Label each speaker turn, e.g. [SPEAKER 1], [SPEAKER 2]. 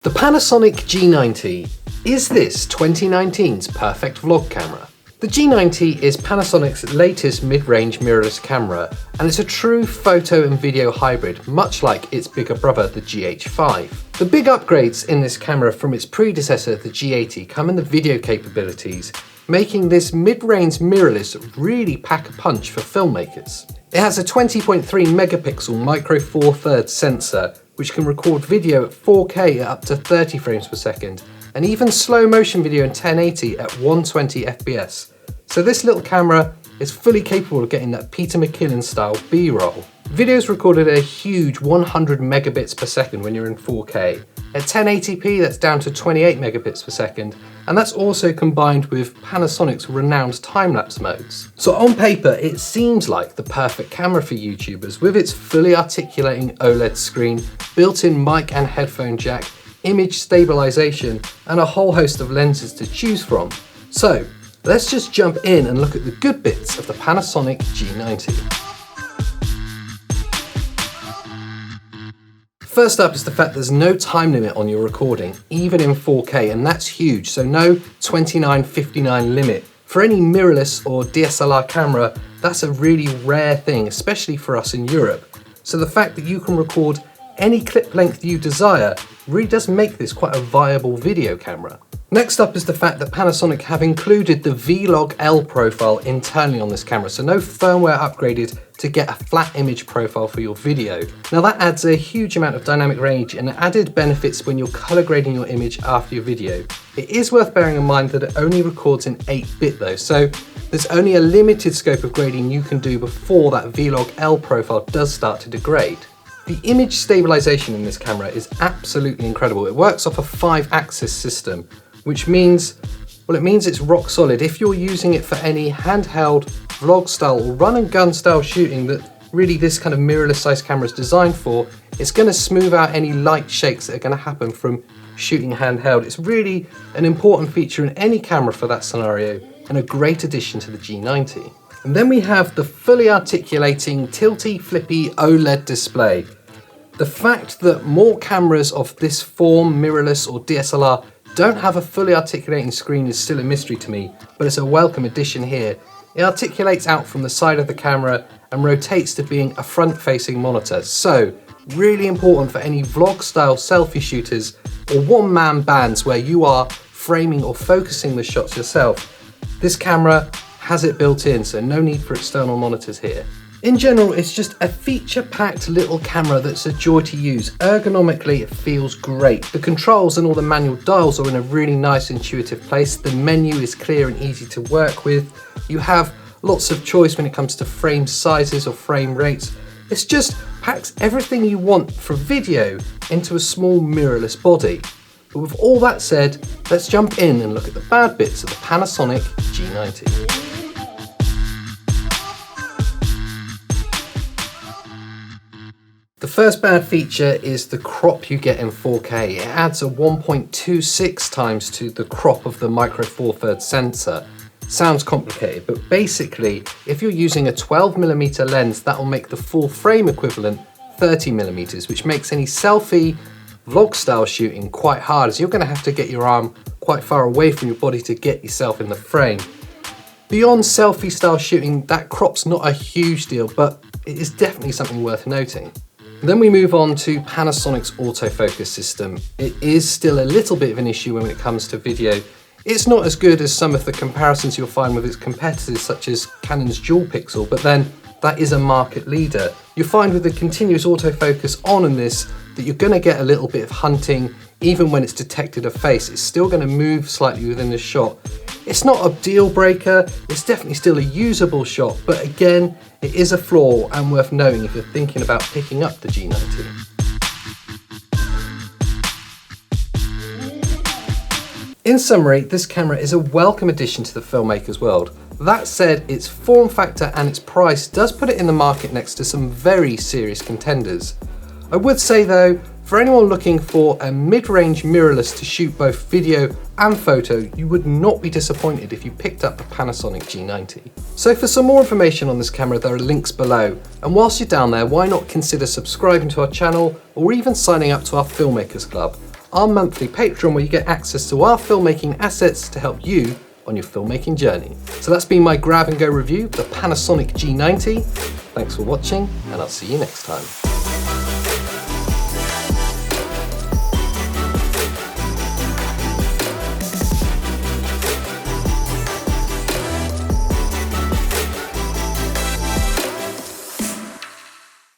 [SPEAKER 1] The Panasonic G90. Is this 2019's perfect vlog camera? The G90 is Panasonic's latest mid-range mirrorless camera, and it's a true photo and video hybrid, much like its bigger brother, the GH5. The big upgrades in this camera from its predecessor, the G80, come in the video capabilities, making this mid-range mirrorless really pack a punch for filmmakers. It has a 20.3 megapixel micro four thirds sensor, which can record video at 4K at up to 30 frames per second, and even slow motion video in 1080 at 120 FPS. So this little camera is fully capable of getting that Peter McKinnon style B-roll. Video is recorded at a huge 100 megabits per second when you're in 4K. At 1080p, that's down to 28 megabits per second, and that's also combined with Panasonic's renowned time-lapse modes. So on paper, it seems like the perfect camera for YouTubers with its fully articulating OLED screen, built-in mic and headphone jack, image stabilization, and a whole host of lenses to choose from. So let's just jump in and look at the good bits of the Panasonic G90. First up is the fact there's no time limit on your recording, even in 4K, and that's huge, so no 29:59 limit. For any mirrorless or DSLR camera, that's a really rare thing, especially for us in Europe. So the fact that you can record any clip length you desire really does make this quite a viable video camera. Next up is the fact that Panasonic have included the Vlog L profile internally on this camera, so no firmware upgraded to get a flat image profile for your video. Now that adds a huge amount of dynamic range and added benefits when you're color grading your image after your video. It is worth bearing in mind that it only records in 8-bit though, so there's only a limited scope of grading you can do before that Vlog L profile does start to degrade. The image stabilization in this camera is absolutely incredible. It works off a 5-axis system, which means, it means it's rock solid. If you're using it for any handheld, vlog style or run and gun style shooting that really this kind of mirrorless size camera is designed for, it's going to smooth out any light shakes that are going to happen from shooting handheld. It's really an important feature in any camera for that scenario and a great addition to the G90. And then we have the fully articulating, tilty, flippy OLED display. The fact that more cameras of this form, mirrorless or DSLR, don't have a fully articulating screen is still a mystery to me, but it's a welcome addition here. It articulates out from the side of the camera and rotates to being a front-facing monitor. So, really important for any vlog-style selfie shooters or one-man bands where you are framing or focusing the shots yourself. This camera has it built in, so no need for external monitors here. In general, it's just a feature-packed little camera that's a joy to use. Ergonomically, it feels great. The controls and all the manual dials are in a really nice, intuitive place. The menu is clear and easy to work with. You have lots of choice when it comes to frame sizes or frame rates. It just packs everything you want for video into a small mirrorless body. But with all that said, let's jump in and look at the bad bits of the Panasonic G90. The first bad feature is the crop you get in 4K. It adds a 1.26 times to the crop of the micro four thirds sensor. Sounds complicated, but basically, if you're using a 12mm lens, that will make the full frame equivalent 30mm, which makes any selfie, vlog style shooting quite hard, as you're going to have to get your arm quite far away from your body to get yourself in the frame. Beyond selfie style shooting, that crop's not a huge deal, but it is definitely something worth noting. Then we move on to Panasonic's autofocus system. It is still a little bit of an issue when it comes to video. It's not as good as some of the comparisons you'll find with its competitors, such as Canon's dual pixel, but then that is a market leader. You'll find with the continuous autofocus on in this that you're going to get a little bit of hunting even when it's detected a face. It's still going to move slightly within the shot. It's not a deal breaker, it's definitely still a usable shot, but again, it is a flaw and worth noting if you're thinking about picking up the G90. In summary, this camera is a welcome addition to the filmmaker's world. That said, its form factor and its price does put it in the market next to some very serious contenders. I would say though, for anyone looking for a mid-range mirrorless to shoot both video and photo, you would not be disappointed if you picked up the Panasonic G90. So for some more information on this camera, there are links below. And whilst you're down there, why not consider subscribing to our channel or even signing up to our Filmmakers Club?
[SPEAKER 2] our monthly Patreon where you get access to our filmmaking assets to help you on your filmmaking journey. So that's been my grab and go review of the Panasonic G90. Thanks for watching, and I'll see you next time.